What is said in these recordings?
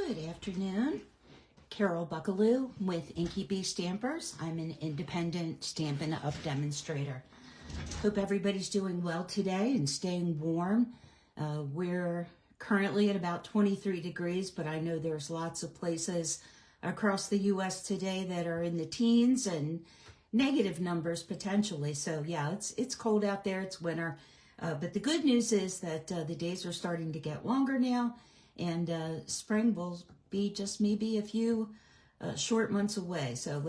Good afternoon. Carol Buckalew with Inky Stampers. I'm an independent Stampin' Up demonstrator. Hope everybody's doing well today and staying warm. We're currently at about 23 degrees, but I know there's lots of places across the US today that are in the teens and negative numbers potentially. So yeah, it's cold out there, it's winter. But the good news is that the days are starting to get longer now, and spring will be just maybe a few short months away. So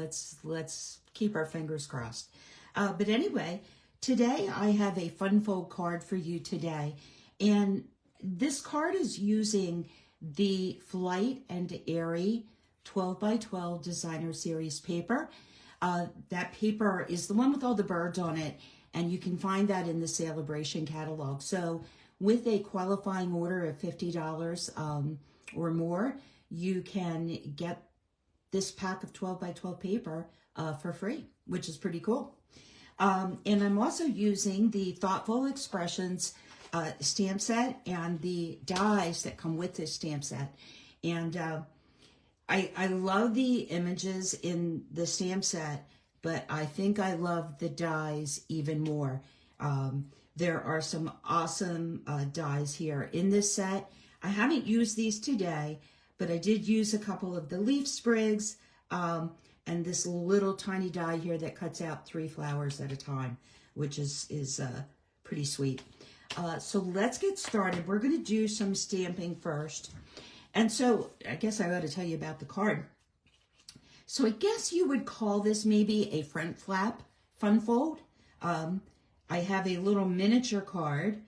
let's keep our fingers crossed. But anyway, today I have a fun fold card for you today. And this card is using the Flight and Airy 12 by 12 designer series paper. That paper is the one with all the birds on it, and you can find that in the Celebration catalog. So with a qualifying order of $50 or more, you can get this pack of 12 by 12 paper for free, which is pretty cool. And I'm also using the Thoughtful Expressions stamp set and the dies that come with this stamp set. And I love the images in the stamp set, but I think I love the dies even more. There are some awesome dies here in this set. I haven't used these today, but I did use a couple of the leaf sprigs and this little tiny die here that cuts out 3 flowers at a time, which is pretty sweet. So let's get started. We're going to do some stamping first. And so I guess I ought to tell you about the card. So I guess you would call this maybe a front flap fun fold. I have a little miniature card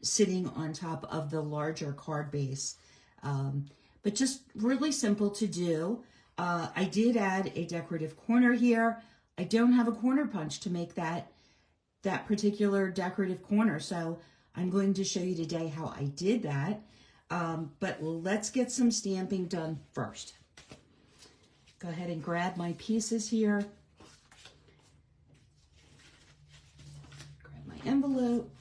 sitting on top of the larger card base, but just really simple to do. I did add a decorative corner here. I don't have a corner punch to make that particular decorative corner, so I'm going to show you today how I did that. But let's get some stamping done first. Go ahead and grab my pieces here. Grab my envelope.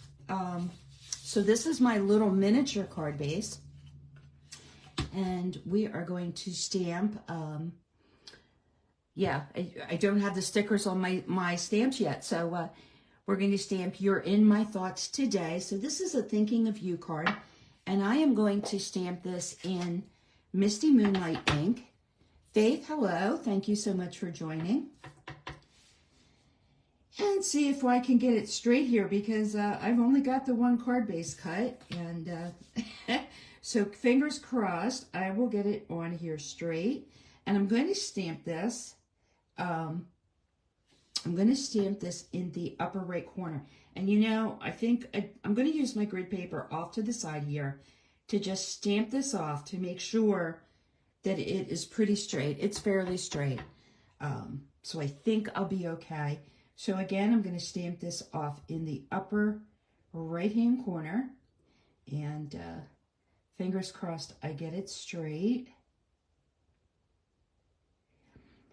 So this is my little miniature card base. And we are going to stamp, yeah, I don't have the stickers on my stamps yet. So we're going to stamp You're in My Thoughts today. So this is a Thinking of You card. And I am going to stamp this in Misty Moonlight ink. Faith, hello. Thank you so much for joining. And see if I can get it straight here, because I've only got the one card base cut. And so fingers crossed, I will get it on here straight. And I'm going to stamp this. I'm going to stamp this in the upper right corner. And you know, I think I'm going to use my grid paper off to the side here to just stamp this off to make sure that it is pretty straight. It's fairly straight. So I think I'll be okay. So again, I'm going to stamp this off in the upper right-hand corner. And fingers crossed I get it straight.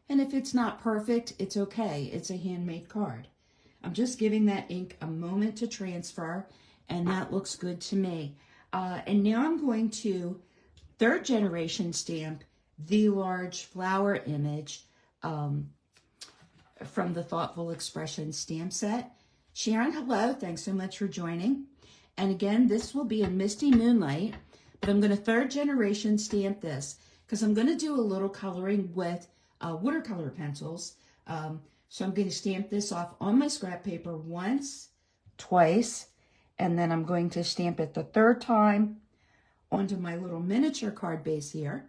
And if it's not perfect, it's okay. It's a handmade card. I'm just giving that ink a moment to transfer, and that looks good to me. And now I'm going to 3rd generation stamp the large flower image from the Thoughtful Expression stamp set. Sharon, hello. Thanks so much for joining. And again, this will be in Misty Moonlight, but I'm going to 3rd generation stamp this because I'm going to do a little coloring with watercolor pencils. So I'm going to stamp this off on my scrap paper once, twice, and then I'm going to stamp it the 3rd time onto my little miniature card base here.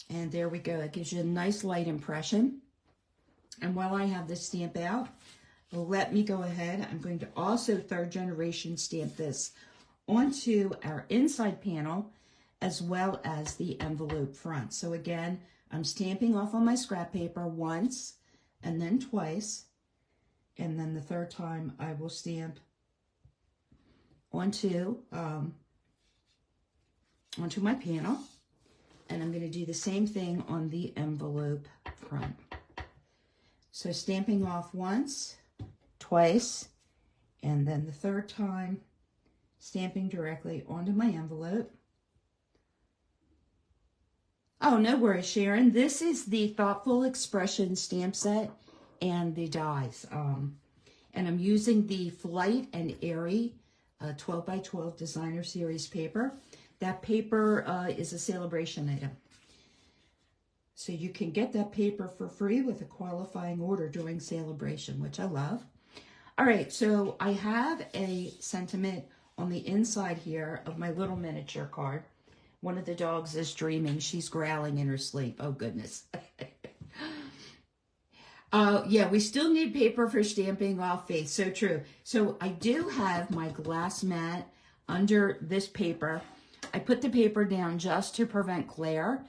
And there we go. It gives you a nice light impression. And while I have this stamp out, let me go ahead. I'm going to also 3rd generation stamp this onto our inside panel as well as the envelope front. So again, I'm stamping off on my scrap paper once and then twice. And then the 3rd time I will stamp onto my panel. And I'm going to do the same thing on the envelope front. So stamping off once, twice, and then the 3rd time stamping directly onto my envelope. Oh, no worries, Sharon. This is the Thoughtful Expression stamp set and the dies. And I'm using the Flight and Airy 12 by 12 Designer Series paper. That paper is a celebration item. So you can get that paper for free with a qualifying order during celebration, which I love. All right, so I have a sentiment on the inside here of my little miniature card. One of the dogs is dreaming. She's growling in her sleep. Oh, goodness. Yeah, we still need paper for stamping off Faith. So true. So I do have my glass mat under this paper. I put the paper down just to prevent glare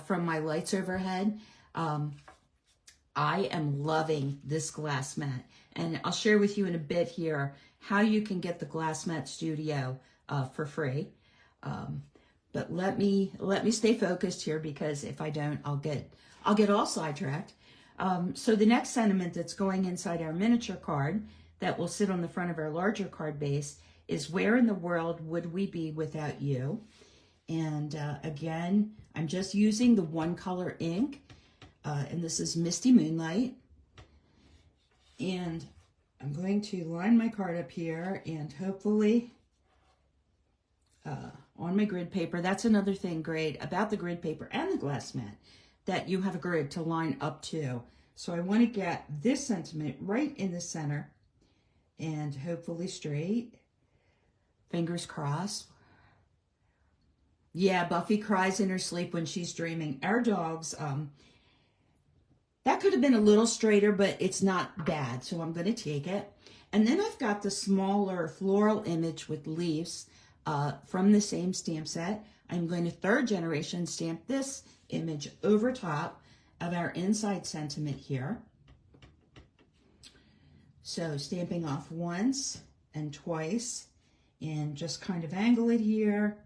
from my lights overhead. I am loving this glass mat. And I'll share with you in a bit here how you can get the Glass Mat Studio for free. But let me stay focused here, because if I don't, I'll get all sidetracked. So the next sentiment that's going inside our miniature card that will sit on the front of our larger card base is, where in the world would we be without you? And again, I'm just using the one color ink, and this is Misty Moonlight. And I'm going to line my card up here, and hopefully on my grid paper. That's another thing great about the grid paper and the glass mat, that you have a grid to line up to. So I want to get this sentiment right in the center and hopefully straight. Fingers crossed. Yeah, Buffy cries in her sleep when she's dreaming. Our dogs, that could have been a little straighter, but it's not bad, so I'm going to take it. And then I've got the smaller floral image with leaves from the same stamp set. I'm going to third generation stamp this image over top of our inside sentiment here. So stamping off once and twice, and just kind of angle it here.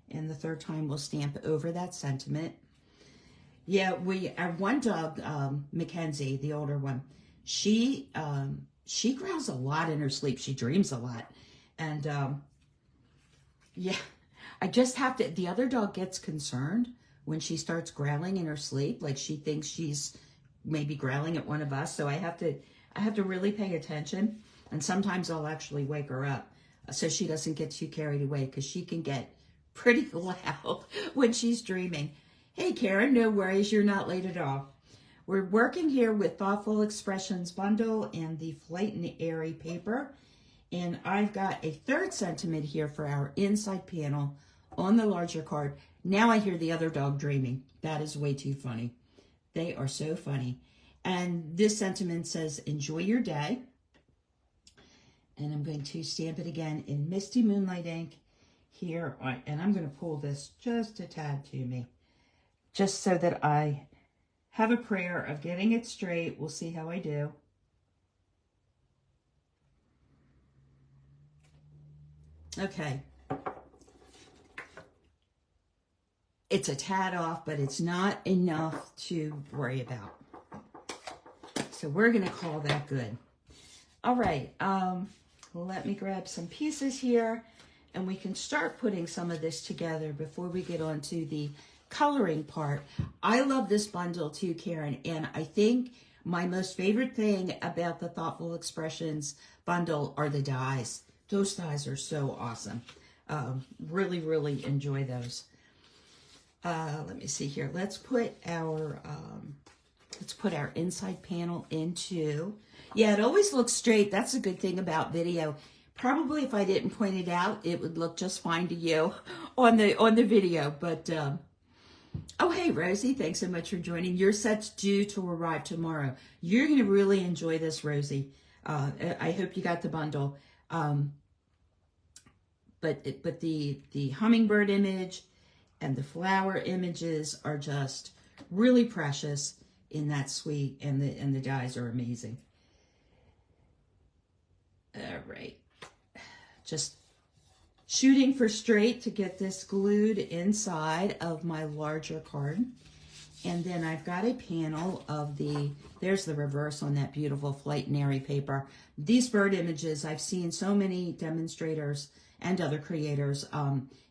And the third time we'll stamp over that sentiment. Yeah, our one dog, Mackenzie, the older one, she growls a lot in her sleep. She dreams a lot. And yeah, I just have to, the other dog gets concerned when she starts growling in her sleep, like she thinks she's maybe growling at one of us. So I have to really pay attention. And sometimes I'll actually wake her up so she doesn't get too carried away, because she can get pretty loud when she's dreaming. Hey, Karen, no worries. You're not late at all. We're working here with Thoughtful Expressions bundle and the Flight and Airy paper. And I've got a third sentiment here for our inside panel on the larger card. Now I hear the other dog dreaming. That is way too funny. They are so funny. And this sentiment says, enjoy your day. And I'm going to stamp it again in Misty Moonlight ink here. And I'm going to pull this just a tad to me, just so that I have a prayer of getting it straight. We'll see how I do. Okay. It's a tad off, but it's not enough to worry about. So we're going to call that good. All right. Let me grab some pieces here, and we can start putting some of this together before we get on to the coloring part. I love this bundle too, Karen, and I think my most favorite thing about the Thoughtful Expressions bundle are the dies. Those dies are so awesome. Really, really enjoy those. Let me see here. Let's put our inside panel into. Yeah, it always looks straight. That's a good thing about video. Probably if I didn't point it out, it would look just fine to you on the video. But oh, hey, Rosie, thanks so much for joining. Your set's due to arrive tomorrow. You're going to really enjoy this, Rosie. I hope you got the bundle. But the hummingbird image and the flower images are just really precious in that suite, and the dies are amazing. All right, just shooting for straight to get this glued inside of my larger card. And then I've got a panel of there's the reverse on that beautiful Flight and Airy paper. These bird images, I've seen so many demonstrators and other creators,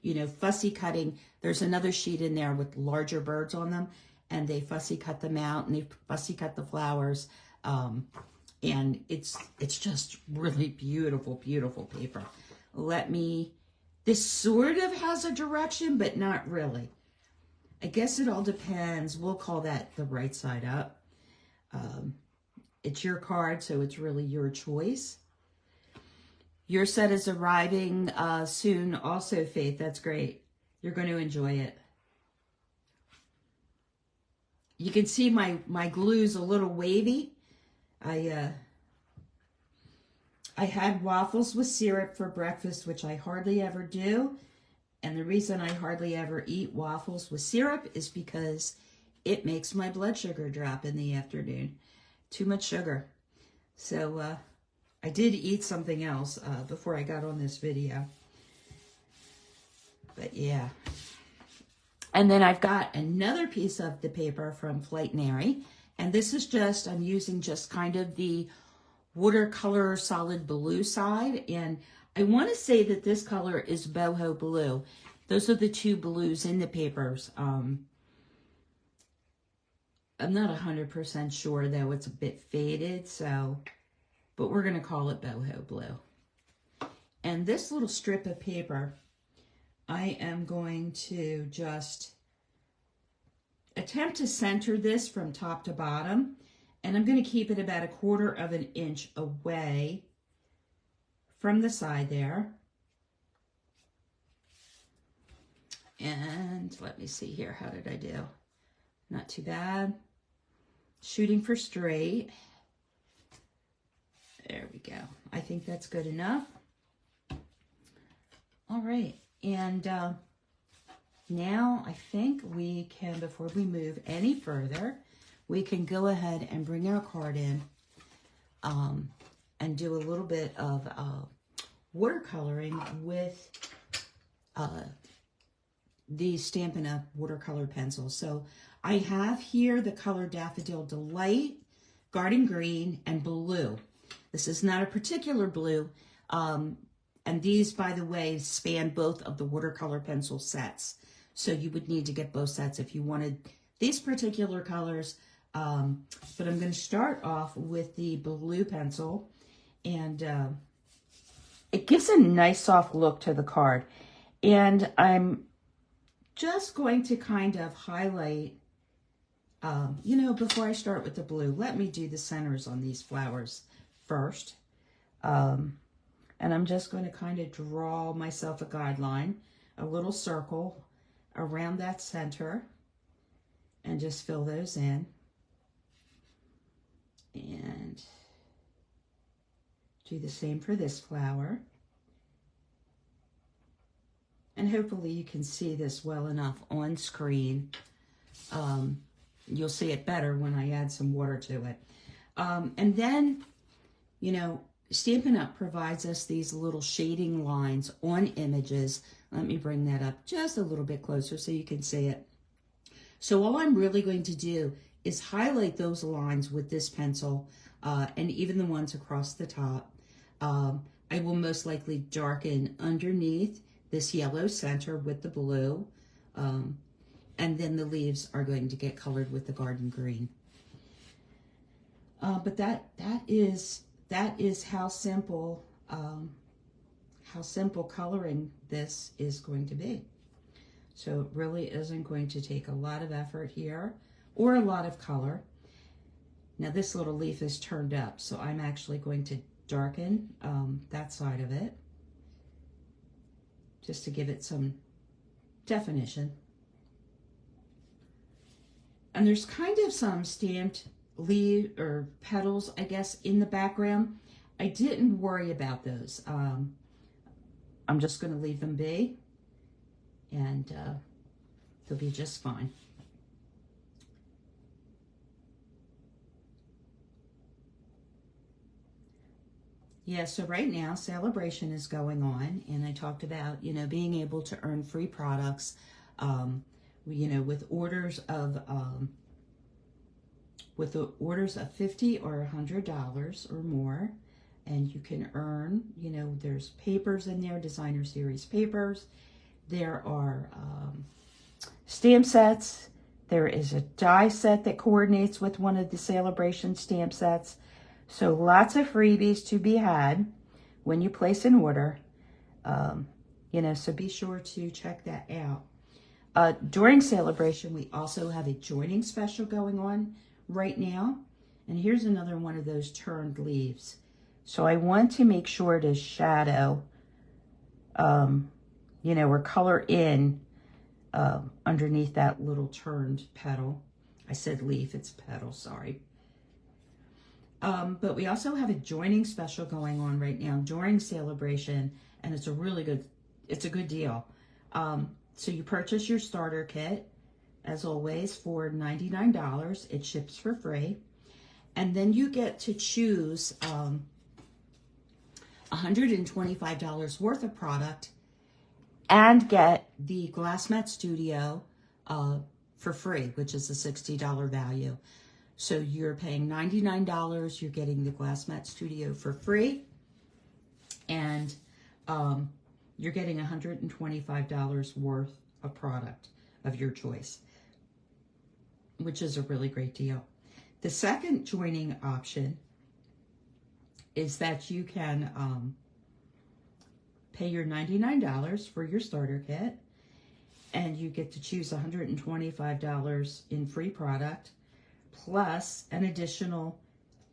you know, fussy cutting. There's another sheet in there with larger birds on them, and they fussy cut them out, and they fussy cut the flowers. And it's just really beautiful, beautiful paper. This sort of has a direction, but not really. I guess it all depends. We'll call that the right side up. It's your card, so it's really your choice. Your set is arriving soon also, Faith. That's great. You're going to enjoy it. You can see my glue's a little wavy. I had waffles with syrup for breakfast, which I hardly ever do. And the reason I hardly ever eat waffles with syrup is because it makes my blood sugar drop in the afternoon. Too much sugar. So I did eat something else before I got on this video. But yeah. And then I've got another piece of the paper from Flight and Airy. And this is just, I'm using just kind of the watercolor solid blue side. And I want to say that this color is boho blue. Those are the two blues in the papers. I'm not 100% sure, though. It's a bit faded, so, but we're going to call it boho blue. And this little strip of paper, I am going to just attempt to center this from top to bottom. And I'm going to keep it about 1/4 of an inch away from the side there. And let me see here. How did I do? Not too bad. Shooting for straight. There we go. I think that's good enough. All right. And now I think we can, before we move any further, we can go ahead and bring our card in and do a little bit of watercoloring with the Stampin' Up! Watercolor pencils. So I have here the color Daffodil Delight, Garden Green, and Blue. This is not a particular blue. And these, by the way, span both of the watercolor pencil sets. So you would need to get both sets if you wanted these particular colors. But I'm going to start off with the blue pencil. And it gives a nice soft look to the card. And I'm just going to kind of highlight, you know, before I start with the blue, let me do the centers on these flowers first. And I'm just going to kind of draw myself a guideline, a little circle around that center, and just fill those in. And do the same for this flower. And hopefully you can see this well enough on screen. You'll see it better when I add some water to it. And then, you know, Stampin' Up! Provides us these little shading lines on images. Let me bring that up just a little bit closer so you can see it. So all I'm really going to do is highlight those lines with this pencil and even the ones across the top. I will most likely darken underneath this yellow center with the blue. And then the leaves are going to get colored with the garden green. But that is how simple coloring this is going to be. So it really isn't going to take a lot of effort here or a lot of color. Now this little leaf is turned up, so I'm actually going to darken that side of it just to give it some definition. And there's kind of some stamped leaf or petals, I guess, in the background. I didn't worry about those. I'm just going to leave them be, and they'll be just fine. Yeah, so right now Celebration is going on, and I talked about, you know, being able to earn free products, you know, with orders of $50 or $100 or more. and you can earn, you know, there's papers in there, designer series papers. There are stamp sets. There is a die set that coordinates with one of the celebration stamp sets. So lots of freebies to be had when you place an order. You know, so be sure to check that out. During celebration, we also have a joining special going on right now. And here's another one of those turned leaves. So I want to make sure to shadow, you know, or color in underneath that little turned petal. I said leaf, it's petal, sorry. But we also have a joining special going on right now during celebration, and it's a really good, it's a good deal. So you purchase your starter kit, as always, for $99. It ships for free. And then you get to choose $125 worth of product and get the Glass Mat Studio for free, which is a $60 value. So you're paying $99, you're getting the Glass Mat Studio for free, and you're getting $125 worth of product of your choice, which is a really great deal. The second joining option is that you can pay your $99 for your starter kit, and you get to choose $125 in free product, plus an additional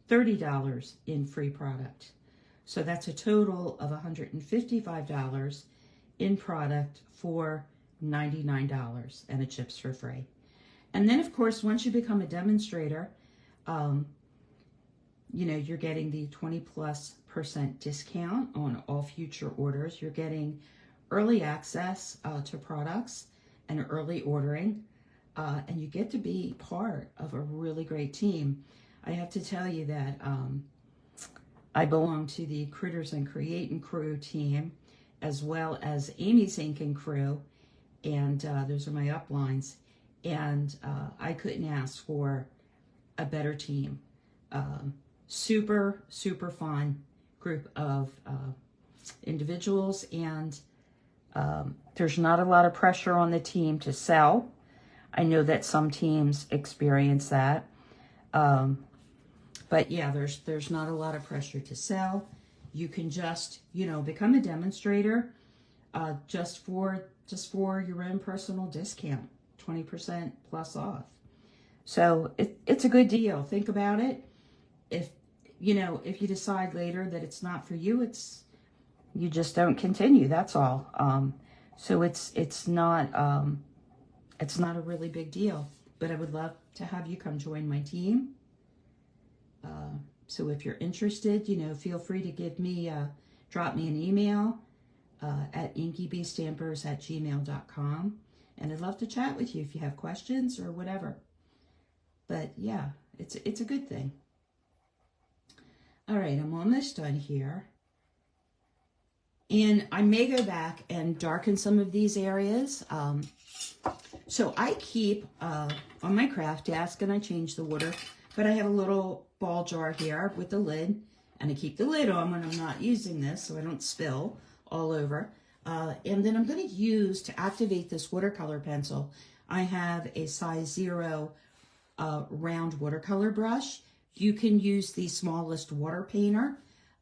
$30 in free product. So that's a total of $155 in product for $99, and it ships for free. And then, of course, once you become a demonstrator, you know, you're getting the 20+% discount on all future orders. You're getting early access to products and early ordering, and you get to be part of a really great team. I have to tell you that I belong to the Critters and Creatin' crew team, as well as Amy's Ink and crew, and those are my uplines. And I couldn't ask for a better team. Super, super fun group of individuals, and there's not a lot of pressure on the team to sell. I know that some teams experience that. But yeah, there's not a lot of pressure to sell. You can just, you know, become a demonstrator just for your own personal discount, 20% plus off. So it's a good deal. Think about it. If you decide later that it's not for you, you just don't continue. That's all. So it's not a really big deal. But I would love to have you come join my team. So if you're interested, you know, feel free to drop me an email at inkybstampers@gmail.com, and I'd love to chat with you if you have questions or whatever. But yeah, it's a good thing. All right, I'm almost done here. And I may go back and darken some of these areas. So I keep on my craft desk, and I change the water, but I have a little ball jar here with the lid, and I keep the lid on when I'm not using this so I don't spill all over. And then I'm going to use, to activate this watercolor pencil, I have a size 0 round watercolor brush. You can use the smallest water painter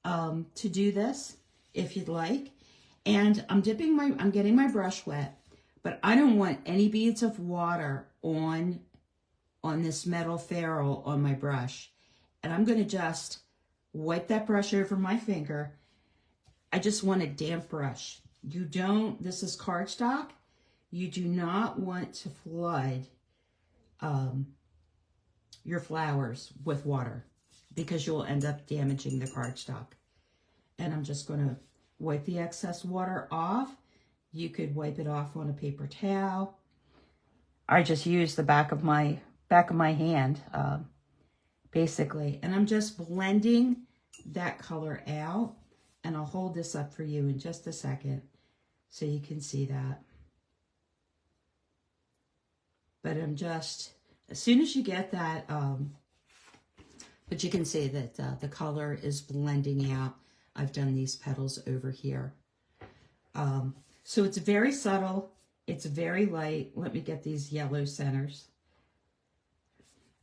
to do this if you'd like. And I'm getting my brush wet, but I don't want any beads of water on this metal ferrule on my brush. And I'm going to just wipe that brush over my finger. I just want a damp brush. This is cardstock. You do not want to flood your flowers with water, because you'll end up damaging the cardstock. And I'm just going to wipe the excess water off. You could wipe it off on a paper towel. I just use the back of my hand, basically. And I'm just blending that color out, and I'll hold this up for you in just a second so you can see that. But I'm just, as soon as you get that But you can see that the color is blending out. I've done these petals over here. So it's very subtle. It's very light. Let me get these yellow centers.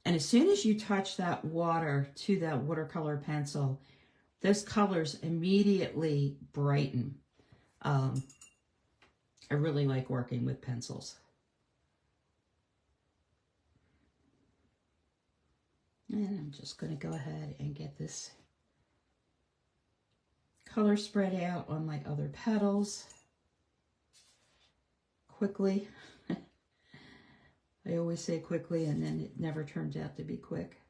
And as soon as you touch that water to that watercolor pencil, those colors immediately brighten. I really like working with pencils. And I'm just going to go ahead and get this color spread out on my other petals quickly. I always say quickly, and then it never turns out to be quick.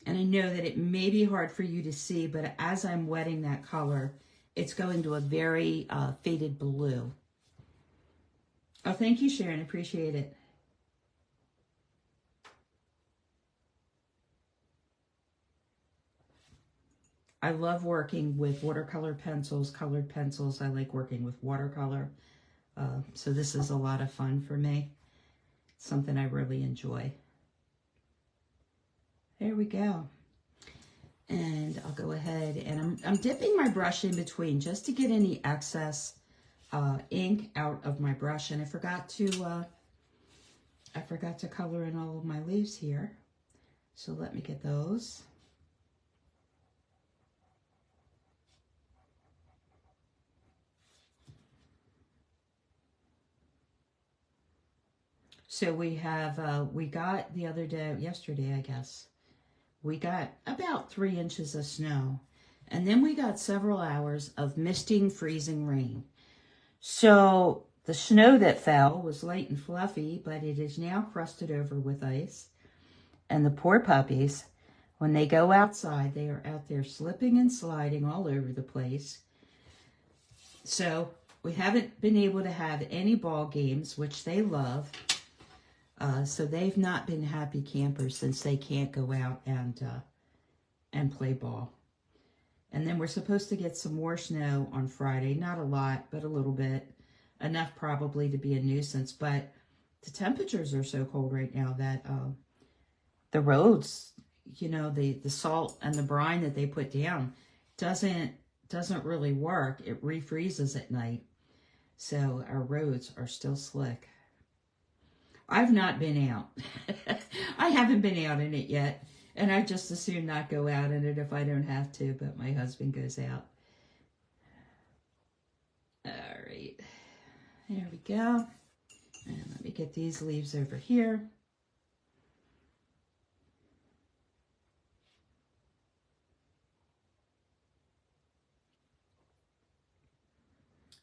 And I know that it may be hard for you to see, but as I'm wetting that color, it's going to a very faded blue. Oh, thank you, Sharon. Appreciate it. I love working with watercolor pencils, colored pencils. I like working with watercolor. So this is a lot of fun for me. It's something I really enjoy. There we go. And I'll go ahead and I'm dipping my brush in between just to get any excess ink out of my brush. And I forgot to color in all of my leaves here. So let me get those. So we have, we got the other day, yesterday, I guess, we got about 3 inches of snow. And then we got several hours of misting, freezing rain. So the snow that fell was light and fluffy, but it is now crusted over with ice. And the poor puppies, when they go outside, they are out there slipping and sliding all over the place. So we haven't been able to have any ball games, which they love. So they've not been happy campers since they can't go out and play ball. And then we're supposed to get some more snow on Friday. Not a lot, but a little bit. Enough probably to be a nuisance. But the temperatures are so cold right now that the roads, you know, the salt and the brine that they put down doesn't really work. It refreezes at night. So our roads are still slick. I've not been out. I haven't been out in it yet. And I just as soon not go out in it if I don't have to, but my husband goes out. All right. There we go. And let me get these leaves over here.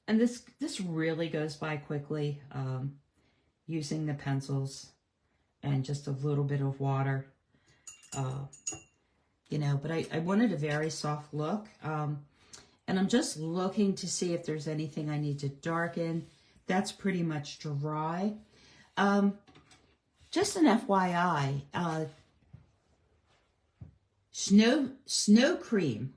And this really goes by quickly. Using the pencils and just a little bit of water, you know, but I wanted a very soft look. And I'm just looking to see if there's anything I need to darken. That's pretty much dry. Just an FYI, snow cream,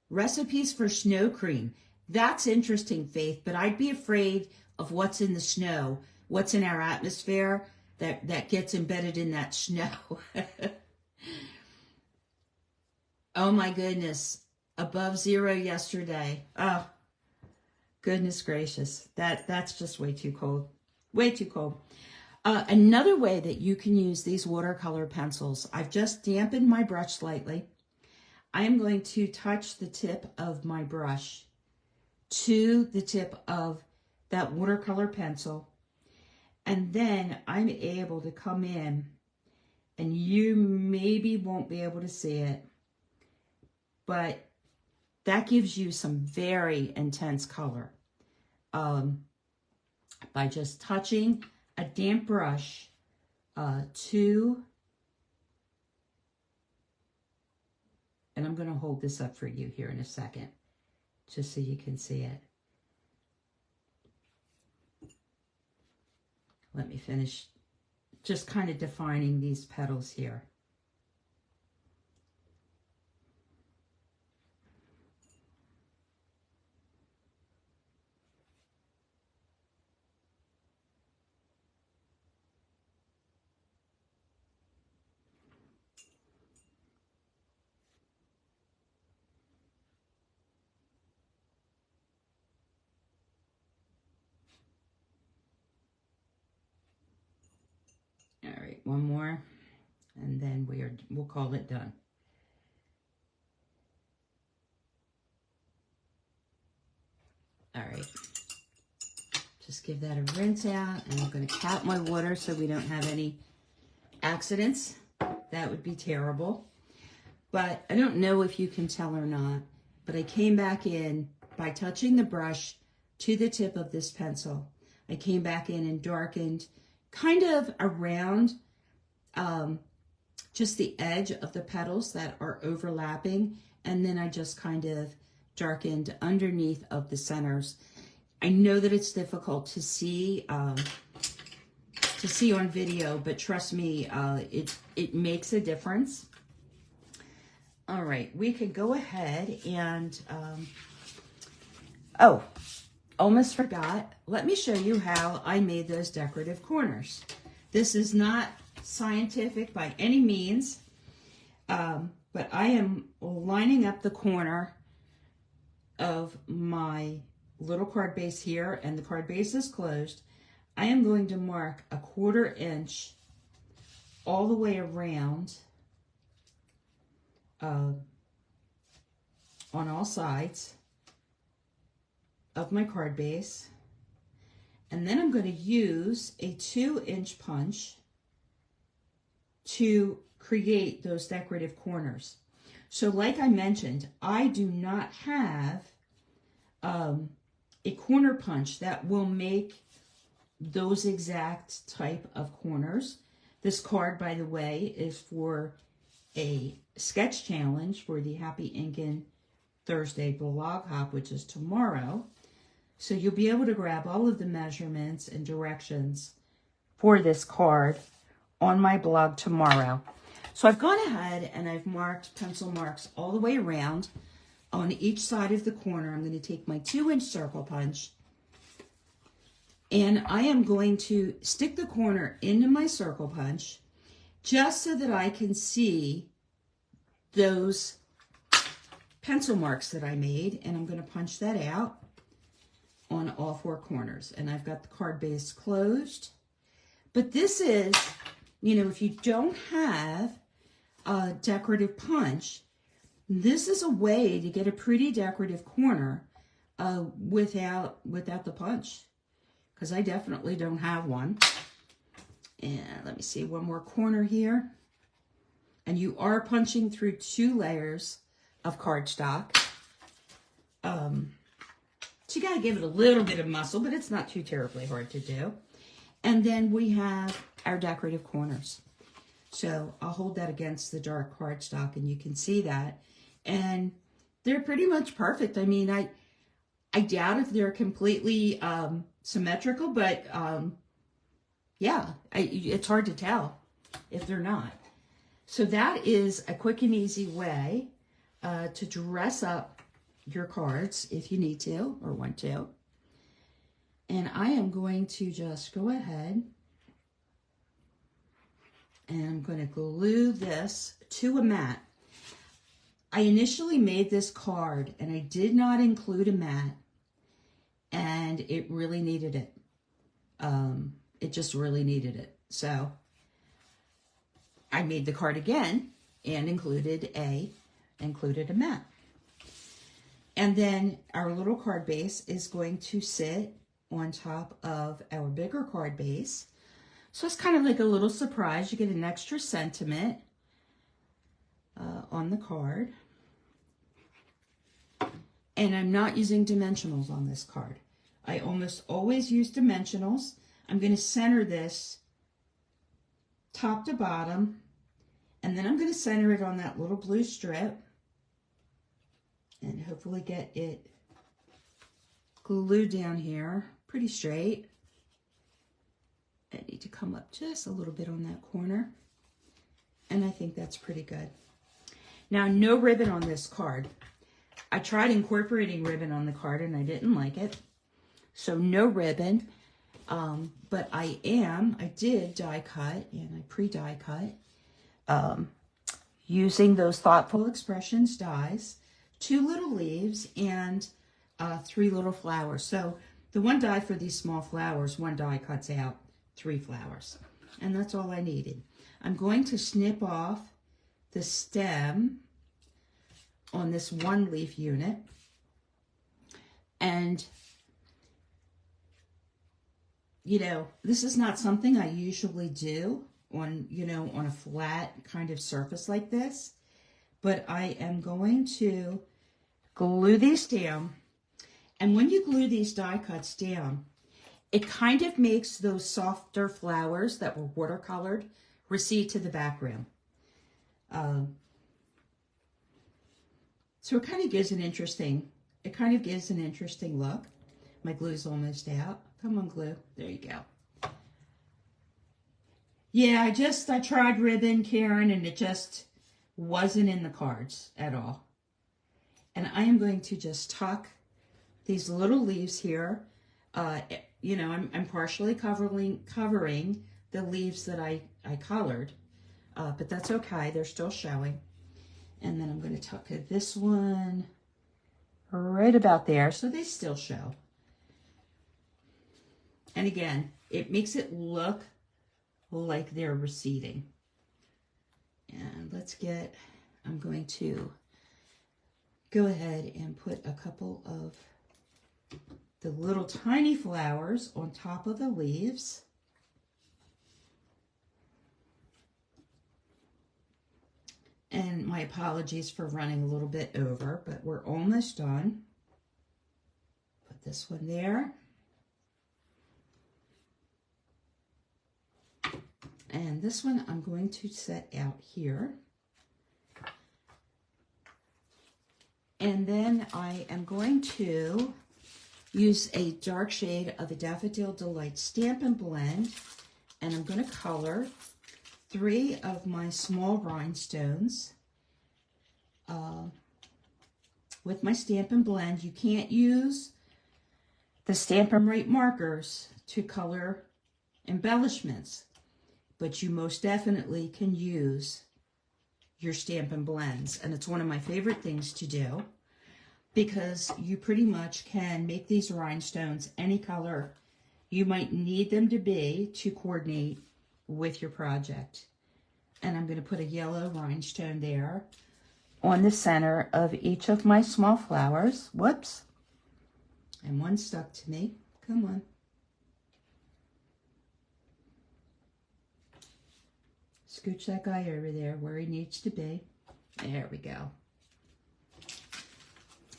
recipes for snow cream. That's interesting, Faith, but I'd be afraid of what's in the snow. What's in our atmosphere that gets embedded in that snow. Oh my goodness. Above 0 yesterday. Oh, goodness gracious. That's just way too cold. Way too cold. Another way that you can use these watercolor pencils, I've just dampened my brush slightly. I am going to touch the tip of my brush to the tip of that watercolor pencil. And then I'm able to come in, and you maybe won't be able to see it, but that gives you some very intense color by just touching a damp brush to, and I'm going to hold this up for you here in a second, just so you can see it. Let me finish just kind of defining these petals here. one more, and then we'll call it done. All right. Just give that a rinse out, and I'm going to cap my water so we don't have any accidents. That would be terrible. But I don't know if you can tell or not, but I came back in by touching the brush to the tip of this pencil. I came back in and darkened kind of around just the edge of the petals that are overlapping, and then I just kind of darkened underneath of the centers. I know that it's difficult to see on video, but trust me, it makes a difference. All right, we could go ahead and, oh, almost forgot. Let me show you how I made those decorative corners. This is not scientific by any means, but I am lining up the corner of my little card base here, and the card base is closed. I am going to mark a 1/4 inch all the way around on all sides of my card base, and then I'm going to use a 2-inch punch to create those decorative corners. So like I mentioned, I do not have a corner punch that will make those exact type of corners. This card, by the way, is for a sketch challenge for the Happy Inkin' Thursday blog hop, which is tomorrow. So you'll be able to grab all of the measurements and directions for this card on my blog tomorrow. So I've gone ahead and I've marked pencil marks all the way around on each side of the corner. I'm going to take my 2-inch circle punch, and I am going to stick the corner into my circle punch just so that I can see those pencil marks that I made, and I'm going to punch that out on all 4 corners. And I've got the card base closed. But this is, you know, if you don't have a decorative punch, this is a way to get a pretty decorative corner without the punch, because I definitely don't have one. And let me see, one more corner here. And you are punching through 2 layers of cardstock. So you got to give it a little bit of muscle, but it's not too terribly hard to do. And then we have our decorative corners. So I'll hold that against the dark cardstock, and you can see that. And they're pretty much perfect. I mean, I doubt if they're completely symmetrical, but yeah, it's hard to tell if they're not. So that is a quick and easy way to dress up your cards if you need to or want to. And I am going to just go ahead and I'm going to glue this to a mat. I initially made this card and I did not include a mat, and it really needed it. It just really needed it. So I made the card again and included a mat. And then our little card base is going to sit on top of our bigger card base. So it's kind of like a little surprise. You get an extra sentiment on the card. And I'm not using dimensionals on this card. I almost always use dimensionals. I'm going to center this top to bottom, and then I'm going to center it on that little blue strip and hopefully get it glued down here pretty straight. I need to come up just a little bit on that corner, and I think that's pretty good. Now, no ribbon on this card. I tried incorporating ribbon on the card and I didn't like it. So no ribbon, but I did die cut, and I pre-die cut using those Thoughtful Expressions dies, 2 little leaves and 3 little flowers. So the one die for these small flowers, one die cuts out 3 flowers, and that's all I needed. I'm going to snip off the stem on this one leaf unit. And, you know, this is not something I usually do on, you know, on a flat kind of surface like this. But I am going to glue these down. And when you glue these die cuts down, it kind of makes those softer flowers that were watercolored recede to the background. So it kind of gives an interesting, look. My glue's almost out. Come on, glue. There you go. Yeah, I tried ribbon, Karen, and it just wasn't in the cards at all. And I am going to just tuck these little leaves here. You know, I'm partially covering the leaves that I colored, but that's okay. They're still showing. And then I'm going to tuck this one right about there so they still show. And again, it makes it look like they're receding. And I'm going to go ahead and put a couple of the little tiny flowers on top of the leaves. And my apologies for running a little bit over, but we're almost done. Put this one there. And this one I'm going to set out here. And then I am going to use a dark shade of a Daffodil Delight Stampin' Blend, and I'm going to color 3 of my small rhinestones with my Stampin' Blend. You can't use the Stampin' Rite markers to color embellishments, but you most definitely can use your Stampin' Blends, and it's one of my favorite things to do because you pretty much can make these rhinestones any color you might need them to be to coordinate with your project. And I'm going to put a yellow rhinestone there on the center of each of my small flowers. Whoops. And one stuck to me. Come on. Scooch that guy over there where he needs to be. There we go.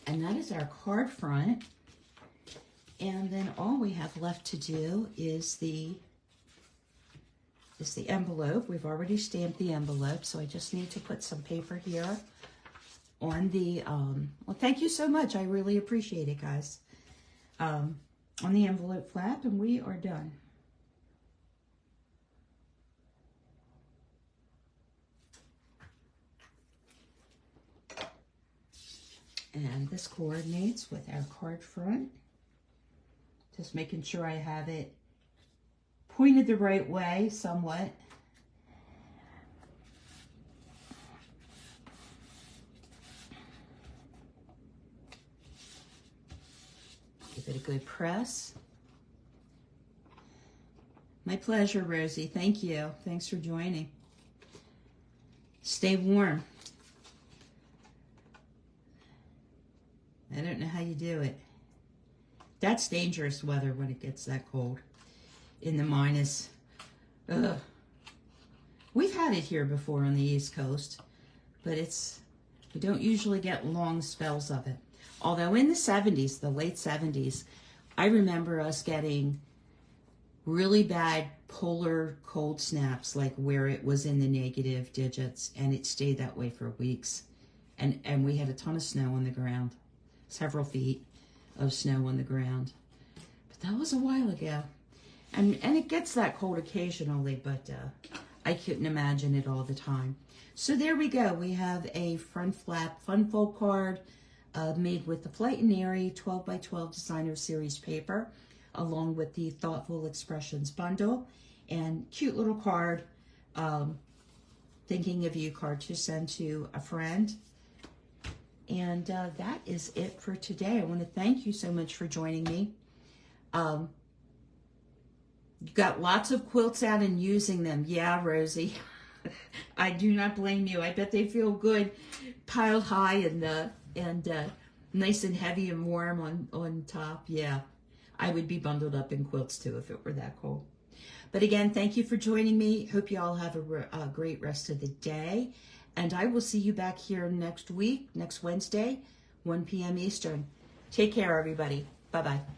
And that is our card front. And then all we have left to do is the envelope. We've already stamped the envelope, so I just need to put some paper here on the, well, thank you so much. I really appreciate it, guys. On the envelope flap, and we are done. And this coordinates with our card front. Just making sure I have it pointed the right way somewhat. Give it a good press. My pleasure, Rosie. Thank you. Thanks for joining. Stay warm. I don't know how you do it. That's dangerous weather when it gets that cold. In the minus. Ugh. We've had it here before on the East Coast, but we don't usually get long spells of it. Although in the 70s, the late 70s, I remember us getting really bad polar cold snaps, like where it was in the negative digits, and it stayed that way for weeks. And we had a ton of snow on the ground, several feet of snow on the ground. But that was a while ago. And it gets that cold occasionally, but I couldn't imagine it all the time. So there we go. We have a front flap fun fold card made with the Flight and Airy 12 by 12 Designer Series paper, along with the Thoughtful Expressions bundle, and cute little card, thinking of you card to send to a friend. And that is it for today. I want to thank you so much for joining me. You got lots of quilts out and using them. Yeah, Rosie. I do not blame you. I bet they feel good, piled high and nice and heavy and warm on top. Yeah, I would be bundled up in quilts too if it were that cold. But again, thank you for joining me. Hope you all have a great rest of the day. And I will see you back here next week, next Wednesday, 1 p.m. Eastern. Take care, everybody. Bye-bye.